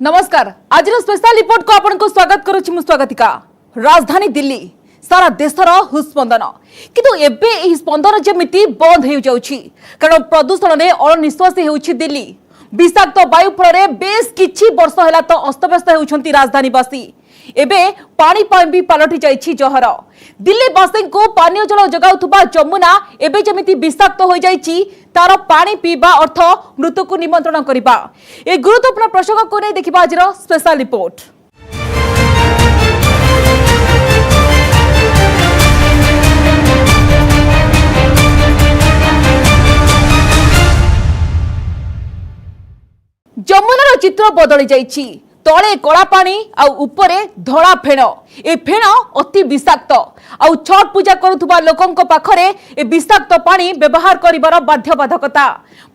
नमस्कार आज special report को आपन को स्वागत करुछि मु स्वागतिका। राजधानी दिल्ली सारा देशर हुस्पंदन किंतु एबे एही स्पंदन जेमिति बंद हो जाउछि कारण प्रदूषण ने अनिश्वास हेउछि दिल्ली। विषाक्त वायु फल बेस किछि वर्ष होला तो अस्तव्यस्त हेउछंती राजधानीवासी। एबे पानी भी पलटि जाइछि जहर। दिल्लीवासी को पानीय जल जगाउथुबा जमुना एबे जेमिति विषाक्त हो जाइछि तार पानी पीबा अर्थ मृत्यु को निमंत्रण करिबा। ए गुरुत्वपूर्ण प्रसंग को नै देखिबा आजिर स्पेशल रिपोर्ट। जमुनार चित्र बदली जाइछि। तले कला पानी आ उपरे धड़ा फेण। ए फेण अति विषाक्त आ छठ पूजा करुथुबा लोकंक पाखरे ए विषाक्त पानी व्यवहार करिवार बाध्यबाधकता।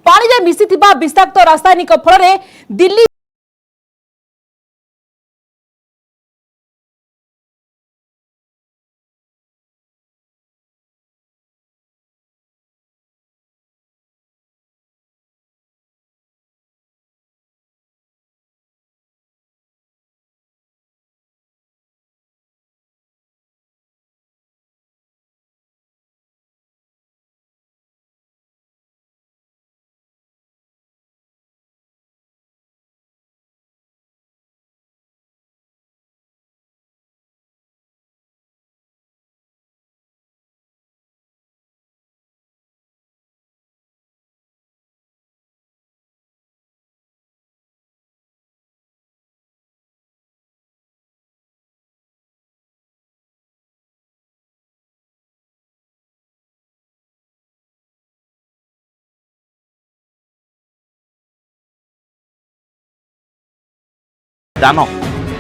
पानी रे मिसिथिबा विषाक्त रासायनिक फल दिल्ली दान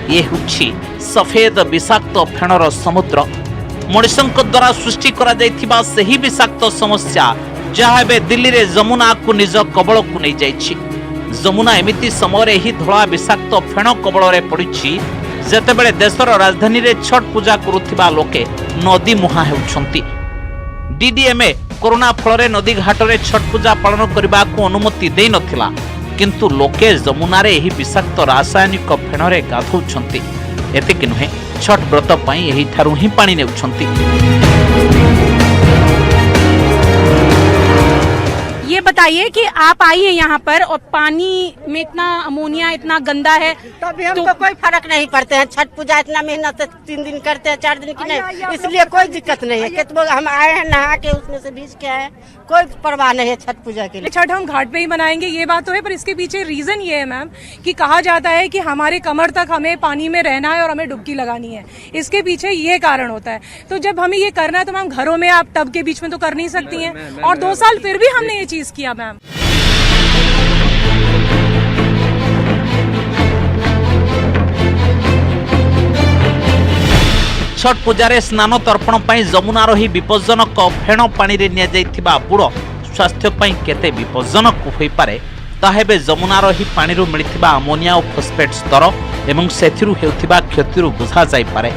ये हुछि सफेद विषाक्त फेणर समुद्र। मनुष्यों द्वारा सृष्टि करा जाइथिबा सही विषाक्त समस्या जहाँ एबे दिल्ली रे जमुना को निज कबल को नहीं जाइछि। जमुना एमिति समय ही धड़ा विषाक्त फेण कबल रे पड़िछि जेतेबेले देशर राजधानी रे छठ पूजा करुथिबा लोके नदी मुहा हेउछंती। डीडीएमए कोरोना फल रे नदी घाट रे छठ पूजा पालन करबा को अनुमति देई नथिला किंतु लोके जमुना रे एही विषाक्त रासायनिक फेणरे गाधौछंती। एतिक नुहे छठ व्रत पई एही ठारू ही पानी नेउछंती। ये बताइए कि आप आई है यहाँ पर और पानी में इतना अमोनिया इतना गंदा है तभी हमको कोई फर्क नहीं पड़ते हैं। छठ पूजा इतना मेहनत से 3 दिन करते हैं 4 दिन की नहीं, इसलिए कोई दिक्कत नहीं है। कितने हम आए हैं नहा के उसमें से भीज के आए, कोई परवाह नहीं है छठ पूजा के लिए। छठ हम घाट पे ही मनाएंगे ये बात तो है, पर इसके पीछे रीजन ये है मैम कि कहा जाता है कि हमारे कमर तक हमें पानी में रहना है और हमें डुबकी लगानी है। इसके पीछे ये कारण होता है। तो जब हमें ये करना है तो मैम घरों में आप टब के बीच में तो कर नहीं सकती हैं। और 2 साल फिर भी हमने ये चीज किया मैम। छठ पूजारे स्नान तर्पण पई जमुनार ही विपज्जनक फेण पानी रे निया जाइथिबा बुड़ स्वास्थ्य पई केते विपज्जनक होई पारे ताहेबे जमुनार ही पानी रो मिलिथिबा अमोनिया और फॉस्फेट स्तर एवं सेथिरु हेउथिबा क्षतिरु बुझा जाई पारे।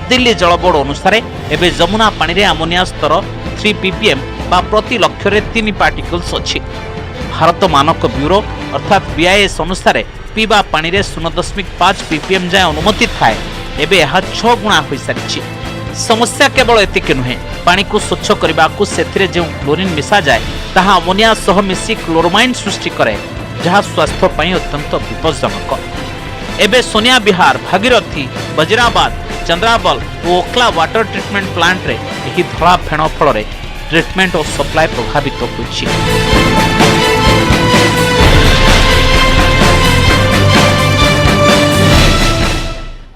दिल्ली जल बोर्ड अनुसार एबे जमुना पानी रे अमोनिया स्तर 3 ppm बा प्रति लक्ष रे 3 पार्टिकल्स अछि। भारत मानक ब्यूरो अर्थात बीआईएस अनुसार पीवा पानी रे 0.5 ppm जाय अनुमति थाए एबे यह 6 गुणा हो सारी। समस्या केवल एतिक नुहे, पानी को स्वच्छ करने को सेथिरे जो क्लोरीन मिसा जाए ताहा अमोनिया सह मिसी क्लोरोमाइन सृष्टि करे जहाँ स्वास्थ्य पई अत्यंत विपज्जनक। एबे सोनिया विहार, भागीरथी, वजीराबाद, चंद्राबल और ओखला वाटर ट्रीटमेंट प्लांट रे एही धड़ा फेण फल रे ट्रीटमेंट और सप्लाई प्रभावित होछि।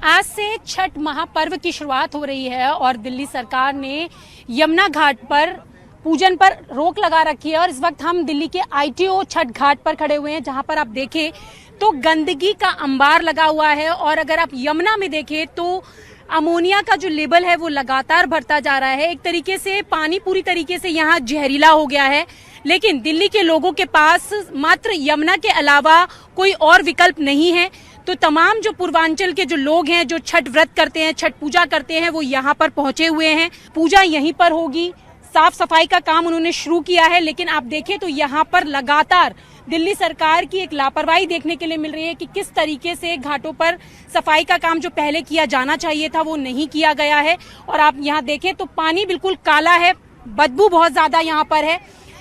आज से छठ महापर्व की शुरुआत हो रही है और दिल्ली सरकार ने यमुना घाट पर पूजन पर रोक लगा रखी है। और इस वक्त हम दिल्ली के आईटीओ छठ घाट पर खड़े हुए हैं जहां पर आप देखें तो गंदगी का अंबार लगा हुआ है। और अगर आप यमुना में देखें तो अमोनिया का जो लेवल है वो लगातार बढ़ता जा रहा है। एक तरीके से पानी पूरी तरीके से यहाँ जहरीला हो गया है। लेकिन दिल्ली के लोगों के पास मात्र यमुना के अलावा कोई और विकल्प नहीं है। तो तमाम जो पूर्वांचल के जो लोग हैं जो छठ व्रत करते हैं, छठ पूजा करते हैं, वो यहाँ पर पहुंचे हुए हैं। पूजा यहीं पर होगी, साफ सफाई का काम उन्होंने शुरू किया है। लेकिन आप देखें तो यहाँ पर लगातार दिल्ली सरकार की एक लापरवाही देखने के लिए मिल रही है कि किस तरीके से घाटों पर सफाई का काम जो पहले किया जाना चाहिए था वो नहीं किया गया है। और आप यहाँ देखें तो पानी बिल्कुल काला है, बदबू बहुत ज्यादा यहाँ पर है,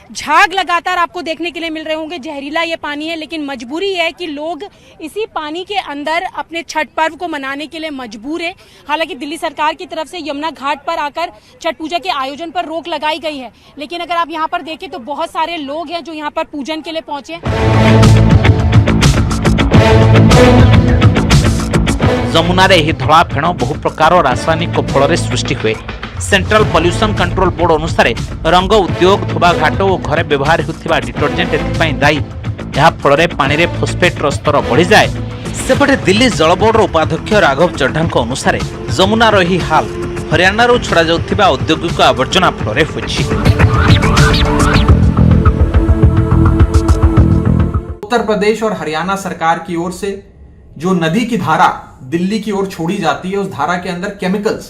झाग लगातार आपको देखने के लिए मिल रहे होंगे, जहरीला ये पानी है। लेकिन मजबूरी है कि लोग इसी पानी के अंदर अपने छठ पर्व को मनाने के लिए मजबूर है। हालांकि दिल्ली सरकार की तरफ से यमुना घाट पर आकर छठ पूजा के आयोजन पर रोक लगाई गई है, लेकिन अगर आप यहाँ पर देखें तो बहुत सारे लोग हैं जो यहाँ पर पूजन के लिए पहुंचे हैं। ଯମୁନାରେ ଏହି ଧଳା ଫେଣ ବହୁ ପ୍ରକାର ରାସାୟନିକ ଫଳରେ ସୃଷ୍ଟି ହୁଏ। ସେଣ୍ଟ୍ରାଲ ପଲ୍ୟୁସନ କଣ୍ଟ୍ରୋଲ ବୋର୍ଡ ଅନୁସାରେ ରଙ୍ଗ ଉଦ୍ୟୋଗ, ଧୋବା ଘାଟ ଓ ଘରେ ବ୍ୟବହାର ହେଉଥିବା ଡିଟର୍ଜେଣ୍ଟ ଏଥିପାଇଁ ଦାୟୀ। ଏହା ଫଳରେ ପାଣିରେ ଫସ୍ଫେଟ୍ର ସ୍ତର ବଢ଼ିଯାଏ। ସେପଟେ ଦିଲ୍ଲୀ ଜଳ ବୋର୍ଡର ଉପାଧ୍ୟକ୍ଷ ରାଘବ ଚଡ୍ଢାଙ୍କ ଅନୁସାରେ ଯମୁନାର ଏହି ହାଲ ହରିୟାଣାରୁ ଛଡ଼ାଯାଉଥିବା ଔଦ୍ୟୋଗିକ ଆବର୍ଜନା ଫଳରେ ହୋଇଛି। उत्तर प्रदेश और हरियाणा सरकार की ओर से जो नदी की धारा दिल्ली की ओर छोड़ी जाती है, उस धारा के अंदर केमिकल्स,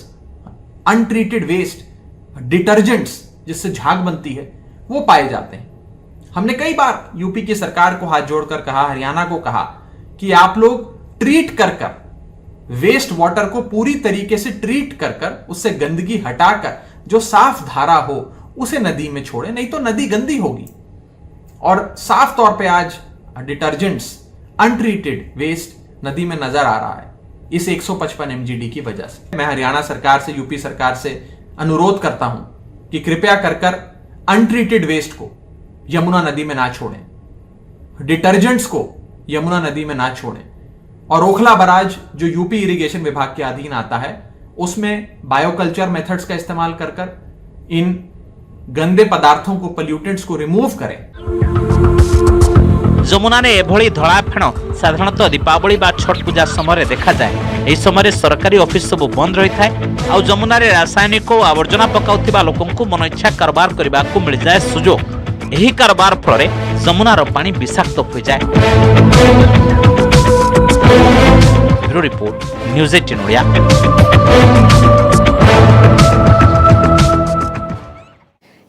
अनट्रीटेड वेस्ट, डिटर्जेंट्स जिससे झाग बनती है, वो पाए जाते हैं। हमने कई बार यूपी की सरकार को हाथ जोड़कर कहा, हरियाणा को कहा कि आप लोग ट्रीट कर वेस्ट वाटर को पूरी तरीके से ट्रीट कर उससे गंदगी हटाकर जो साफ धारा हो उसे नदी में छोड़े, नहीं तो नदी गंदी होगी। और साफ तौर पे आज डिटर्जेंट्स, अनट्रीटेड वेस्ट नदी में नजर आ रहा है इस 155 MGD की वजह से। मैं हरियाणा सरकार से, यूपी सरकार से अनुरोध करता हूं कि कृपया कर अनट्रीटेड वेस्ट को यमुना नदी में ना छोड़ें, डिटर्जेंट्स को यमुना नदी में ना छोड़ें, और ओखला बराज जो यूपी इरिगेशन विभाग के अधीन आता है उसमें बायोकल्चर मेथड्स का इस्तेमाल कर इन गंदे पदार्थों को, पोल्यूटेंट्स को रिमूव करें। ଯମୁନାରେ ଏଭଳି ଧଳା ଫେଣ ସାଧାରଣତଃ ଦୀପାବଳି ବା ଛଟ୍ ପୂଜା ସମୟରେ ଦେଖାଯାଏ। ଏହି ସମୟରେ ସରକାରୀ ଅଫିସ ସବୁ ବନ୍ଦ ରହିଥାଏ। ଆଉ ଯମୁନାରେ ରାସାୟନିକ ଓ ଆବର୍ଜନା ପକାଉଥିବା ଲୋକଙ୍କୁ ମନଇଚ୍ଛା କାରବାର କରିବାକୁ ମିଳିଯାଏ ସୁଯୋଗ। ଏହି କାରବାର ଫଳରେ ଯମୁନାର ପାଣି ବିଷାକ୍ତ ହୋଇଯାଏ। Bureau report, news 18 Odia.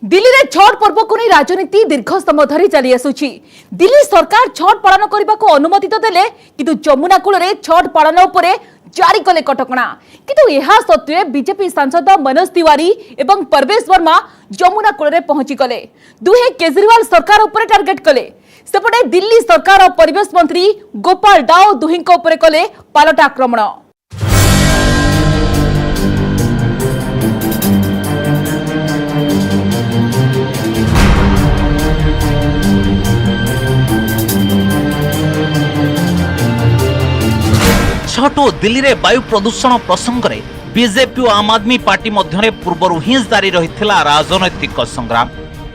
Delhi रे छठ पर्व को नहीं राजनीति दीर्घ समय धरी चली आसुची। दिल्ली सरकार छठ पालन करने को अनुमति तो देले, किंतु जमुना कूल रे छठ पालन उपरे जारी कले कटकणा। किंतु यह सत्वे बीजेपी सांसद मनोज तिवारी एवं परवेश वर्मा जमुना कूल रे पहुंची गले। दुहे केजरीवाल सरकार उपरे टार्गेट कले। सेपटे दिल्ली सरकार और परिवेश मंत्री गोपाल दाओ दुहिंक उपरे कले पालट आक्रमण। छठ और दिल्ली रे वायु प्रदूषण प्रसंग रे बीजेपी और आम आदमी पार्टी मध्य पूर्वर ही जारी रही राजनैतिक संग्राम।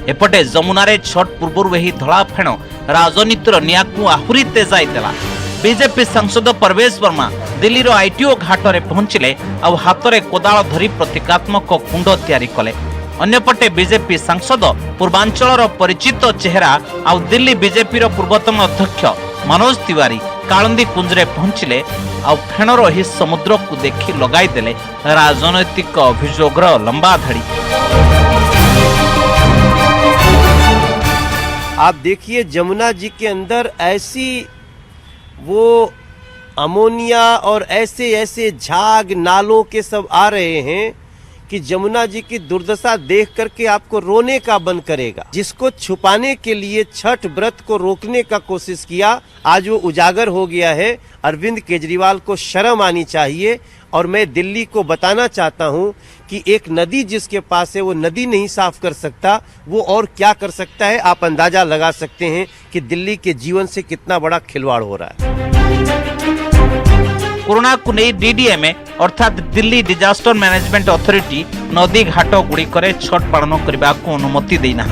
एपटे जमुना रे छठ पूर्वर यही धड़ा फेण राजनीतिर निया को आहुरी तेजाई देला। बीजेपी सांसद परवेश वर्मा दिल्ली रो आईटीओ घाट रे पहुंचिले और हाथ में कोदाल धरी प्रतीकात्मक कुंड तैयारी कले। अन्यपटे बीजेपी सांसद पूर्वांचल परिचित चेहरा आउ दिल्ली बीजेपी रो पूर्वतन अध्यक्ष मनोज तिवारी कालंदी कुंजरे पहुंचिले और फेणर ही समुद्र को देखी लगाई देले राजनैतिक अभियोगर लंबा धड़ी। आप देखिए जमुना जी के अंदर ऐसी वो अमोनिया और ऐसे ऐसे झाग नालों के सब आ रहे हैं कि जमुना जी की दुर्दशा देख करके आपको रोने का मन करेगा। जिसको छुपाने के लिए छठ व्रत को रोकने का कोशिश किया, आज वो उजागर हो गया है। अरविंद केजरीवाल को शर्म आनी चाहिए। और मैं दिल्ली को बताना चाहता हूं कि एक नदी जिसके पास है वो नदी नहीं साफ कर सकता, वो और क्या कर सकता है। आप अंदाजा लगा सकते हैं कि दिल्ली के जीवन से कितना बड़ा खिलवाड़ हो रहा है। कोरोना को नहीं डीडीएमए अर्थात दिल्ली डिजास्टर मैनेजमेंट अथॉरिटी नदी घाट गुड़िकर छठ पालन करने को अनुमति देना।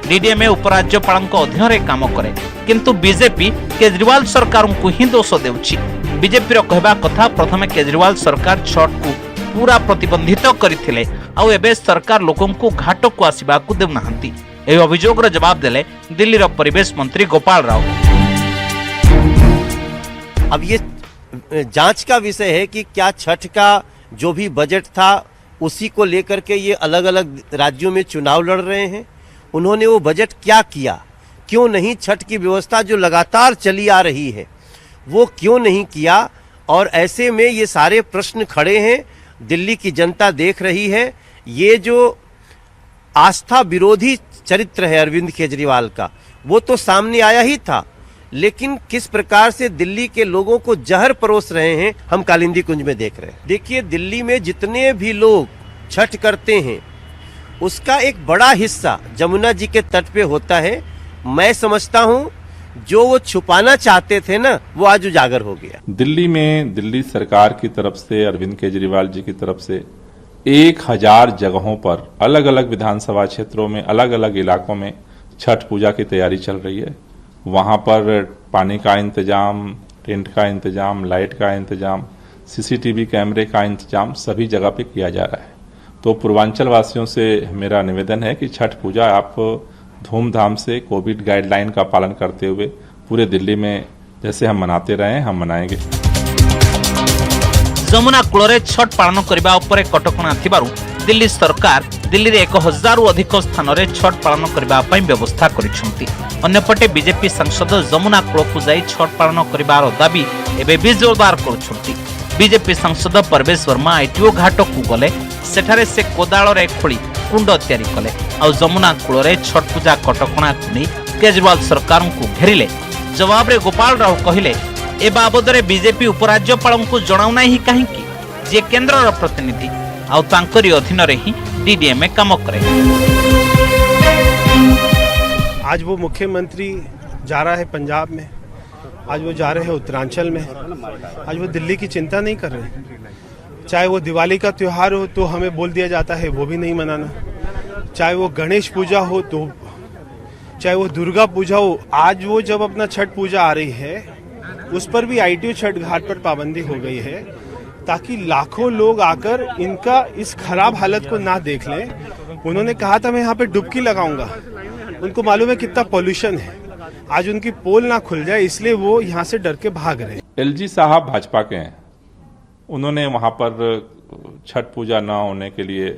डीडीएमए उपराज्यपाल अधीन रे काम करे, किंतु बीजेपी केजरीवाल सरकार को ही दोष देउछि। बीजेपी कहवा कथा प्रथमे केजरीवाल सरकार छठ को पूरा प्रतिबंधित करथिले आउ एबे सरकार लोकों को घाट को आसीबा को देउ नाहंती। एही अभियोगर जवाब देले दिल्ली रो परिवेश मंत्री गोपाल राव। अब ये जांच का विषय है कि क्या छठ का जो भी बजट था उसी को लेकर के ये अलग अलग राज्यों में चुनाव लड़ रहे हैं। उन्होंने वो बजट क्या किया, क्यों नहीं छठ की व्यवस्था जो लगातार चली आ रही है वो क्यों नहीं किया। और ऐसे में ये सारे प्रश्न खड़े हैं, दिल्ली की जनता देख रही है। ये जो आस्था विरोधी चरित्र है अरविंद केजरीवाल का, वो तो सामने आया ही था, लेकिन किस प्रकार से दिल्ली के लोगों को जहर परोस रहे हैं हम कालिंदी कुंज में देख रहे हैं। देखिए, दिल्ली में जितने भी लोग छठ करते हैं उसका एक बड़ा हिस्सा जमुना जी के तट पे होता है। मैं समझता हूं जो वो छुपाना चाहते थे ना, वो आज उजागर हो गया। दिल्ली में दिल्ली सरकार की तरफ से, अरविंद केजरीवाल जी की तरफ से 1000 जगहों पर अलग अलग विधानसभा क्षेत्रों में, अलग अलग इलाकों में छठ पूजा की तैयारी चल रही है। वहां पर पानी का इंतजाम, टेंट का इंतजाम, लाइट का इंतजाम, सीसीटीवी कैमरे का इंतजाम सभी जगह पे किया जा रहा है। तो पूर्वांचल वासियों से मेरा निवेदन है कि छठ पूजा आप धूमधाम से कोविड गाइडलाइन का पालन करते हुए पूरे दिल्ली में जैसे हम मनाते रहे हम मनाएंगे। जमुना कूଳରେ छठ पालन करने उपरे कटकणा थिबारु दिल्ली सरकार दिल्ली रे 1000 रु अधिक स्थान रे छठ पालन करबा पई व्यवस्था करिसंती। अन्यपटे बीजेपी सांसद जमुना कूळकु जाई छठ पालन करबार दाबी एबे भी जोरदार करुछंती। बीजेपी सांसद परवेश वर्मा आईटीओ घाट को गले, सेठारे से कोदाल रे खोली कुंड तैयारी कले। आ जमुना कूଳରେ छठ पूजा कटकणा नै केजरीवाल सरकार को घेरिले। जवाब रे गोपाल राव कहिले ए बाबदरे बीजेपी उपराज्यपाल को जणाउना ही काहेकि जे केंद्रर प्रतिनिधि आउ तांकरी अधीन रे ही डीडीएमए काम करे। आज वो मुख्यमंत्री जा रहा है पंजाब में, आज वो जा रहे हैं उत्तरांचल में, आज वो दिल्ली की चिंता नहीं कर रहे। चाहे वो दिवाली का त्योहार हो तो हमें बोल दिया जाता है वो भी नहीं मनाना, चाहे वो गणेश पूजा हो तो, चाहे वो दुर्गा पूजा हो। आज वो जब अपना छठ पूजा आ रही है उस पर भी आईटीओ छठ घाट पर पाबंदी हो गई है, ताकि लाखों लोग आकर इनका इस खराब हालत को ना देख लें। उन्होंने कहा था मैं यहाँ पे डुबकी लगाऊंगा, उनको मालूम है कितना पॉल्यूशन है, आज उनकी पोल ना खुल जाए इसलिए वो यहाँ से डर के भाग रहे। एलजी साहब भाजपा के हैं, उन्होंने वहां पर छठ पूजा न होने के लिए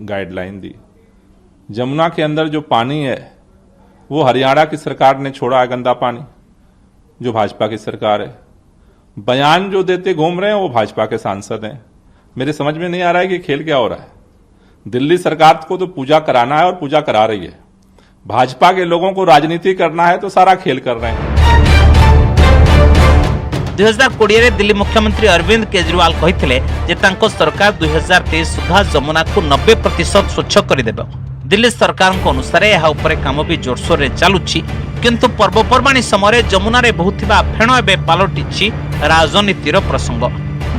गाइडलाइन दी। जमुना के अंदर जो पानी है वो हरियाणा की सरकार ने छोड़ा है, गंदा पानी, जो भाजपा की सरकार है। बयान जो देते घूम रहे हैं वो भाजपा के सांसद हैं। मेरे समझ में नहीं आ रहा है कि खेल क्या हो रहा है। दिल्ली सरकार को तो पूजा कराना है और पूजा करा रही है, भाजपा के लोगों को राजनीति करना है तो सारा खेल कर रहे हैं। 2020 रे दिल्ली मुख्यमंत्री अरविंद केजरीवाल कहिथिले जे तांको सरकार 2023 सुधा जमुना को 90% स्वच्छ करिदेबो। दिल्ली सरकार को अनुसार यह उपरे काम भी जोरसोर रे चालुछि, किंतु पर्वपर्वाणी समय जमुना रे बहुथिबा फेण एबे पालटिछि राजनीतिर प्रसंग।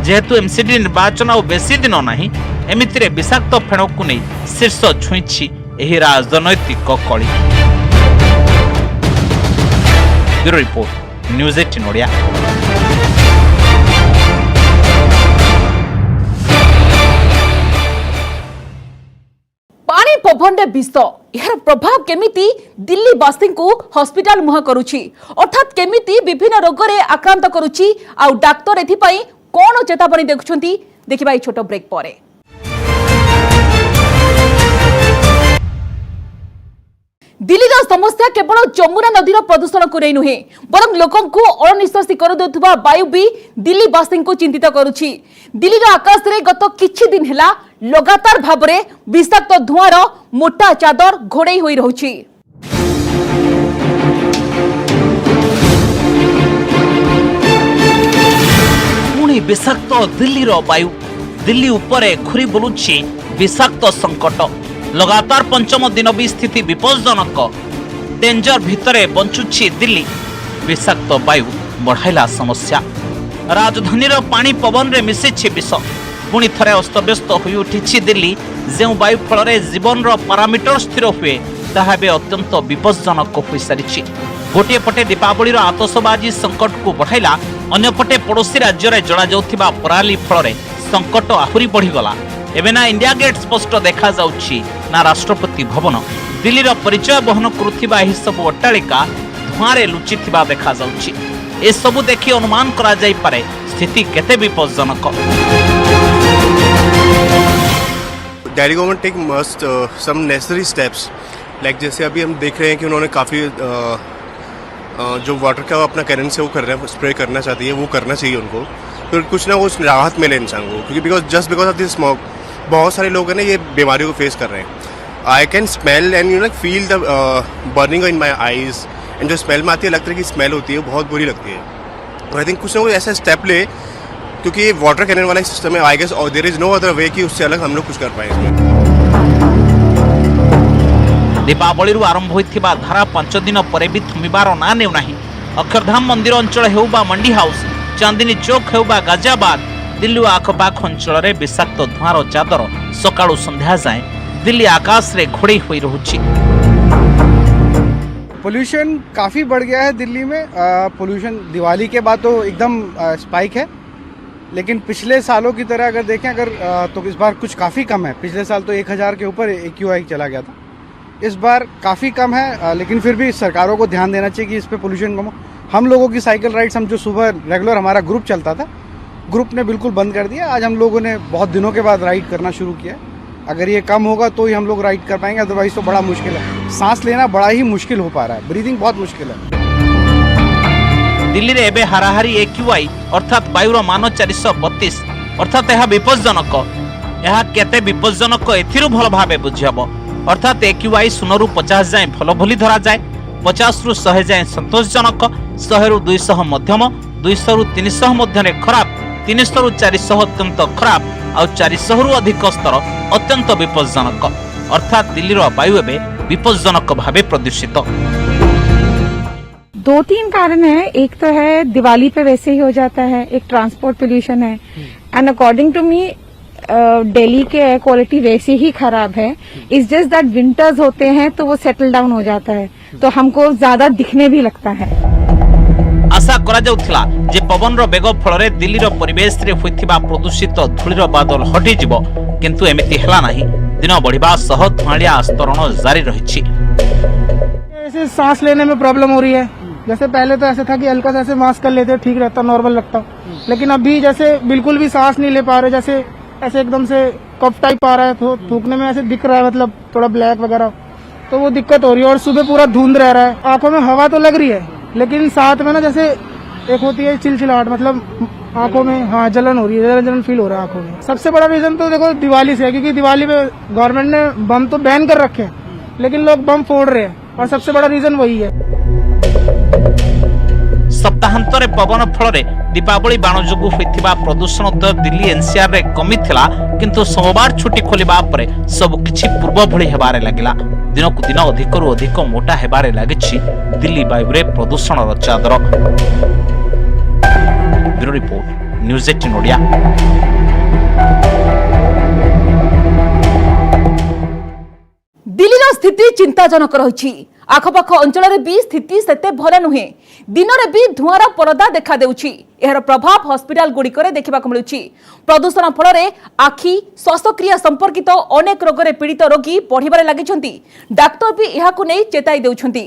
जेहेतु एमसीडी निर्वाचन आ बेसी दिन नाही, एमितिरे विषाक्त फेण को नै शीर्ष छुईछि एही राजनैतिक कली। Bureau report, news 18 Odia. पानी पवन विष यार प्रभाव केमिति दिल्ली वासी को हॉस्पिटल मुह करुछि, अर्थात केमिति विभिन्न रोग रे आक्रांत करुछि। आ डाक्टर एथिपाई कोन चेतावनी देखुछंती, देखिबा ई छोटो ब्रेक परे। दिल्ली समस्या केवल जमुना नदीर प्रदूषण को नहीं नुहे, बरं लोकों को अनिश्वासी कर देउथबा वायु भी दिल्ली वासी को चिंतित करुछि। दिल्ली आकाश रे गत किछि दिन हेला लगातार भाबरे विषाक्त धुआर मोटा चादर घोड़े होई रहुछि। पुणी विषाक्त दिल्लीर वायु, दिल्ली उपरे घुरी बुलुछि विषाक्त संकट। लगातार पंचम दिन भी स्थिति विपज्जनक, डेंजर भितरे बंचुछि दिल्ली। विषाक्त वायु बढ़ाइला समस्या, राजधानीर पानी पवन रे मिसिछि विष। पुणी थरे अस्तव्यस्त होई उठिछि दिल्ली, जो वायु फल जीवन पारामीटर स्थिर हुए ताहा बे अत्यंत विपज्जनक होई सारिछि। गोटे पटे दीपावलीर आतशबाजी संकट को बढ़ाइला, अन्यपटे पड़ोशी राज्य रे जड़ा जाउथिबा पराली फल संकट आहुरी बढ़ीगला। एबे ना इंडिया गेट स्पष्ट देखा जाउछि ना राष्ट्रपति भवन। दिल्लीर परिचय बहन करुथिबा एही सब अट्टालिका धुआरे लुचिथिबा देखा जाउछि। ए सब देखि अनुमान करा जाई पारे स्थिति केते विपज्जनक। Delhi government take some necessary steps like जैसे अभी हम देख रहे हैं कि उन्होंने काफ़ी जो वाटर का अपना कैनन से वो कर रहे हैं, स्प्रे करना चाहती है, वो करना चाहिए उनको, तो कुछ ना कुछ राहत मिले इंसान को, क्योंकि बिकॉज ऑफ दिस स्मोक बहुत सारे लोग हैं ना ये बीमारियों को फेस कर रहे हैं। I can smell and you know feel the burning in my eyes, and जो स्मेल में आती है लगता है कि स्मेल होती है, बहुत बुरी लगती है। तो आई थिंक कुछ ना कुछ ऐसा स्टेप ले, क्योंकि ये वाटर कैनन वाला सिस्टम है, आई गेस और there is no other way कि उससे अलग हम लोग कुछ कर पाए इसमें। दीपावली आरंभ होइथिबा धारा 5 दिन पर भी थमिबार ना नेउ नाही। अक्षरधाम मंदिर अंचल हेउ बा मंडी हाउस, चांदनी चौक हेउ बा गाजियाबाद, दिल्ली आखपाख अंचल में विषाक्त धुआर चादर सकाळु संध्या जाए दिल्ली आकाश रे घोड़े हुई रहुछि। पोल्यूशन काफ़ी बढ़ गया है दिल्ली में। पोल्यूशन दिवाली के बाद तो एकदम स्पाइक है, लेकिन पिछले सालों की तरह अगर देखें तो इस बार कुछ काफ़ी कम है। पिछले साल तो 1000 के ऊपर AQI चला गया था, इस बार काफ़ी कम है। लेकिन फिर भी सरकारों को ध्यान देना चाहिए कि इस पे पोल्यूशन कम हो। हम लोगों की साइकिल राइड्स, हम जो सुबह रेगुलर हमारा ग्रुप चलता था, ग्रुप ने बिल्कुल बंद कर दिया। आज हम लोगों ने बहुत दिनों के बाद राइड करना शुरू किया। अगर ये कम होगा तो ही हम लोग राइड कर पाएंगे, अदरवाइज तो बड़ा मुश्किल है। सांस लेना बड़ा ही मुश्किल हो पा रहा है, ब्रीदिंग बहुत मुश्किल है। दिल्ली रे एबे हाराहारी AQI अर्थात वायुर मान 432 अर्थात यह विपज्जनक। यह केते विपज्जनक एथिरु भल भाबे बुझियब। अर्थात AQI 0 ରୁ 50 जाए भल भली धरा जाए, 50 ରୁ 100 जाए संतोषजनक, 100 ରୁ 200 मध्यम, 200 ରୁ 300 मध्य खराब, 300 ରୁ 400 अत्यंत खराब और 400 ରୁ अधिक स्तर अत्यंत विपज्जनक। अर्थात दिल्लीर वायु एबे विपज्जनक भावे प्रदूषित। 2-3 कारण है। एक तो है दिवाली पे वैसे ही हो जाता है, एक ट्रांसपोर्ट पोल्यूशन है, and according to me Delhi के एयर क्वालिटी वैसे ही खराब है। इट्स जस्ट दैट विंटर्स होते हैं तो वो सेटल डाउन हो जाता है, तो हमको ज्यादा दिखने भी लगता है। आशा करा जाउथिला जे पवन रो बेग फल रे दिल्ली रो परिवेश रे होइथिबा प्रदूषित धूलिर बादल हटि जिवो, किंतु एमिति हला नाही। दिन बढ़िबा सह धुआंलिया आस्तरण जारी रहिछि। ऐसे सांस लेने में प्रॉब्लम हो रही है। जैसे पहले तो ऐसे था कि हल्का सा ऐसे मास्क कर लेते, ठीक रहता, नॉर्मल लगता, लेकिन अभी जैसे बिल्कुल भी सांस नहीं ले पा रहे, जैसे ऐसे एकदम से कफ टाइप आ रहा है, तो थूकने में ऐसे दिख रहा है, मतलब थोड़ा ब्लैक वगैरह, तो वो दिक्कत हो रही है। और सुबह पूरा धुंध रह रहा है, आंखों में हवा तो लग रही है, लेकिन साथ में ना जैसे एक होती है चिलचिलाहट, मतलब आंखों में हाँ जलन हो रही है, जलन फील हो रहा है आंखों में। सबसे बड़ा रीजन तो देखो दिवाली से है, क्योंकि दिवाली में गवर्नमेंट ने बम तो बैन कर रखे हैं, लेकिन लोग बम फोड़ रहे हैं, और सबसे बड़ा रीजन वही है। सप्ताहांतरे पवन फल दीपावली बाण जोगु होइथिबा प्रदूषण दर दिल्ली NCR रे कमी थिला, किंतु सोमवार छुट्टी खोलिबा परे सब किछि पूर्व भଳି हेबारे लागिला। दिनकु दिन अधिकरु अधिक मोटा हेबारे लागिछि दिल्ली वायु रे प्रदूषण र चादर। Bureau report, news 18 Odia. दिल्लीर स्थिति चिंताजनक रही। आखपाख अंचल भी स्थिति सेते भल नुहे। दिन में भी धुआर परदा देखा देउछि। एहर प्रभाव हॉस्पिटल गुड़िकर देखा मिलुछि। प्रदूषण फल आखि श्वासक्रिया संपर्कित अनेक रोग में पीड़ित रोगी बढ़िबारे लागिछन्ति। डाक्टर भी एहाकु नै चेताई देउछन्ति।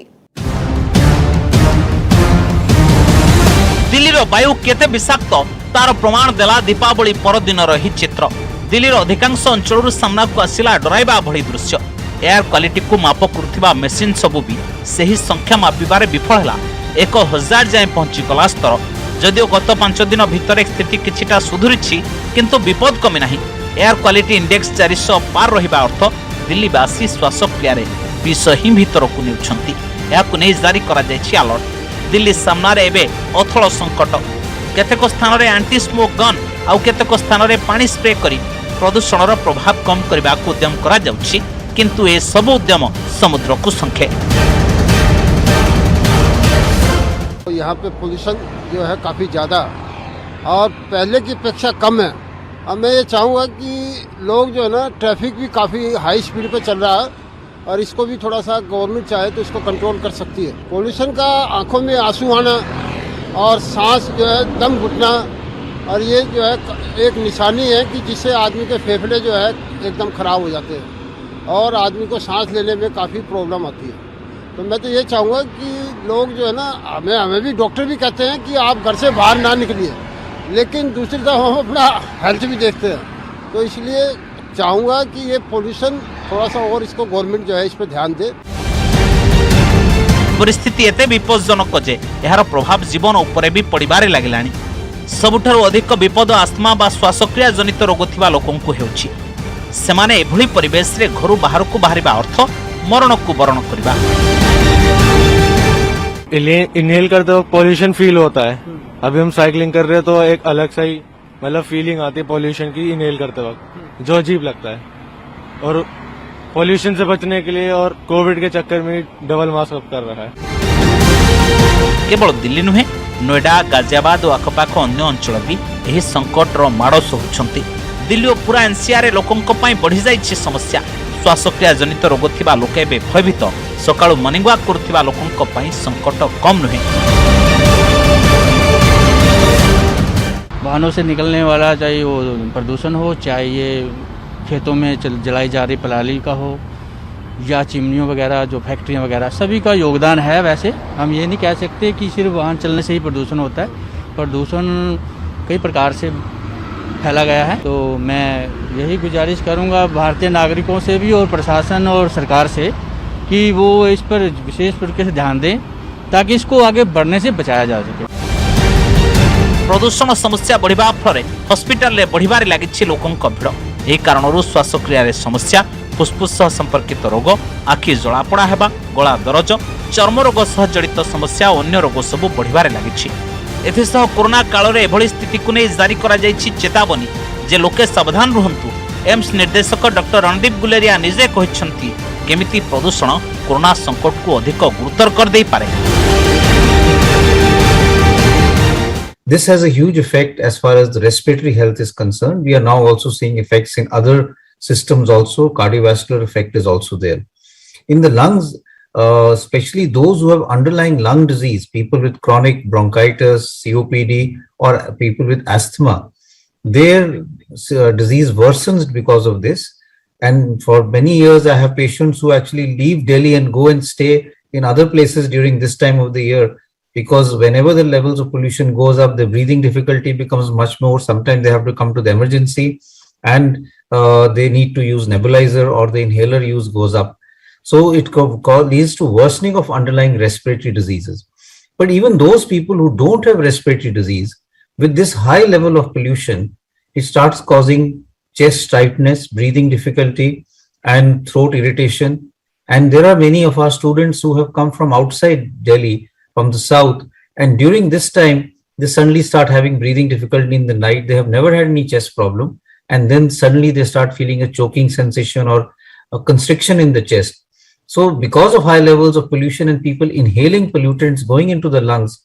दिल्लीर वायु केते विषाक्त तार प्रमाण देला दीपावली परदिन ही चित्र। दिल्लीर अधिकांश अंचल सामना को आसिला डराइबा भली दृश्य। एयर क्वालिटी को माप करुथिबा मेसिन सबू भी सही संख्या मापिबारे विफल हैला। 1000 जाए पहुंची गला स्तर। जदिओ गत 5 दिन भितर स्थिति किछिटा सुधुरिछि, किंतु विपद कमी नाही। एयर क्वालिटी इंडेक्स 400 पार रहिबा अर्थ दिल्लीवासी श्वासक्रिया रे विष ही भितर को नेउछन्ति। याकु नै जारी करा जायछि अलर्ट। दिल्ली सामना रे एबे अथळ संकट। केतेक स्थान रे एंटी स्मोक गन आउ केतेक स्थान रे पानी स्प्रे करी प्रदूषणर प्रभाव कम करबा को उद्यम करा जाउछि, किंतु ए सब उद्यम समुद्र को संखे। यहाँ पे पोल्यूशन जो है काफ़ी ज़्यादा और पहले की अपेक्षा कम है। अब मैं ये चाहूँगा कि लोग जो है ना, ट्रैफिक भी काफ़ी हाई स्पीड पे चल रहा है और इसको भी थोड़ा सा गवर्नमेंट चाहे तो इसको कंट्रोल कर सकती है। पोल्यूशन का आंखों में आंसू आना और सांस जो है दम घुटना, और ये जो है एक निशानी है कि जिससे आदमी के फेफड़े जो है एकदम ख़राब हो जाते हैं और आदमी को सांस लेने में काफ़ी प्रॉब्लम आती है। तो मैं तो ये चाहूँगा कि लोग जो है ना, हमें भी डॉक्टर भी कहते हैं कि आप घर से बाहर ना निकलिए, लेकिन दूसरी तरफ हम अपना हेल्थ भी देखते हैं। तो इसलिए चाहूँगा कि ये पोल्यूशन थोड़ा सा और इसको गवर्नमेंट जो है इस पर ध्यान दे। परिस्थिति एते विपज्जनक जे एहार प्रभाव जीवन उपरे भी पड़िबारे लागिलानी। सबुठारु अधिक विपद आस्थमा बा श्वासक्रिया जनित रोग थिबा लोकंकु हेउछि। सेमाने एभली परिवेश रे घरु बाहरकु बाहरिबा अर्थ मरणकु वरण करबा। इनहेल करते वक्त पॉल्यूशन फील होता है। अभी हम साइकिलिंग कर रहे हैं तो एक अलग सा ही मतलब फीलिंग आती है पॉल्यूशन की इनहेल करते वक्त, जो अजीब लगता है। और पॉल्यूशन से बचने के लिए और कोविड के चक्कर में डबल मास्क अप कर रहा है। केवल दिल्ली नुहे, नोएडा, गाजियाबाद और आखपाख अन्य अंचल भी यही संकटर माड़ सहउछंती। दिल्ली और पूरा एनसीआर लोकंक पई बढ़ी जाइछि समस्या। श्वासक्रिया जनित रोग थिबा लोके बे भयभीत। सकाळु मॉर्निंग वॉक करुथिबा लोकंक पई संकट कम नुहे। वाहनों से निकलने वाला चाहे वो प्रदूषण हो, चाहे ये खेतों में जलाई जा रही पराली का हो या चिमनियों वगैरह जो फैक्ट्रियां वगैरह, सभी का योगदान है। वैसे हम ये नहीं कह सकते कि सिर्फ वाहन चलने से ही प्रदूषण होता है। प्रदूषण कई प्रकार से फैला गया है। तो मैं यही गुजारिश करूंगा भारतीय नागरिकों से भी और प्रशासन और सरकार से कि वो इस पर विशेष तरीके से ध्यान दें ताकि इसको आगे बढ़ने से बचाया जा सके। प्रदूषण समस्या बढ़िबा फଳରେ हॉस्पिटल रे बढ़िबारे लागिछि लोकंक भिड़। एही कारणरू श्वासक्रिया रे समस्या, फुसफुस सह संपर्कित रोग, आखि जलापड़ा हेबा, गला दरज, चर्म रोग सह जड़ित समस्या और अन्य रोग सब बढ़िबारे लागिछि। एथिसह कोरोना काल रे एभली स्थिति को नै जारी करा जाइछि चेतावनी जे लोके सावधान रहंतु। एम्स निर्देशक डॉक्टर रणदीप गुलेरिया निजे कहिसंती केमिति प्रदूषण कोरोना संकट को अधिक गुरुतर कर देई पारे। This has a huge effect as far as the respiratory health is concerned. We are now also seeing effects in other systems also. Cardiovascular effect is also there. In the lungs, especially those who have underlying lung disease, people with chronic bronchitis, COPD, or people with asthma, their disease worsens because of this. And for many years, I have patients who actually leave Delhi and go and stay in other places during this time of the year. Because whenever the levels of pollution goes up, the breathing difficulty becomes much more. Sometimes they have to come to the emergency and they need to use nebulizer or the inhaler use goes up. So it leads to worsening of underlying respiratory diseases. But even those people who don't have respiratory disease, with this high level of pollution, it starts causing chest tightness, breathing difficulty, and throat irritation. And there are many of our students who have come from outside Delhi, from the south, and during this time they suddenly start having breathing difficulty in the night. They have never had any chest problem, and then suddenly they start feeling a choking sensation or a constriction in the chest. So because of high levels of pollution and people inhaling pollutants going into the lungs,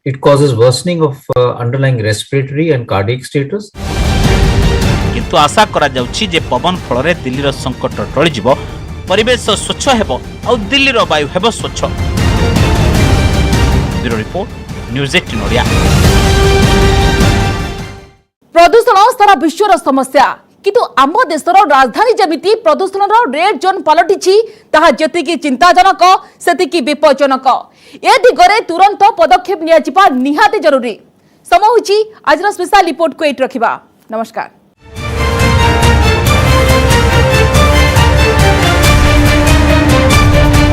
it causes worsening of underlying respiratory and cardiac status. किंतु आशा करा जाउछि जे पवन फଳରେ दिल्लीर संकट टळि जिवो, परिवेश स्वच्छ हेबो आ दिल्लीर वायु हेबो स्वच्छ। Bureau report, news 18 Odia. प्रदूषण सारा विश्वर समस्या, किंतु आम देशर राजधानी जमिति प्रदूषण रेड जोन पलटिछि ताहा जेतिकी चिंताजनक सेतिकी विपज्जनक। ए दिगरे तुरंत पदक्षेप नियाजिबा निहाती जरूरी। समय होछि आजर स्पेशल रिपोर्ट को एट रखिबा। नमस्कार।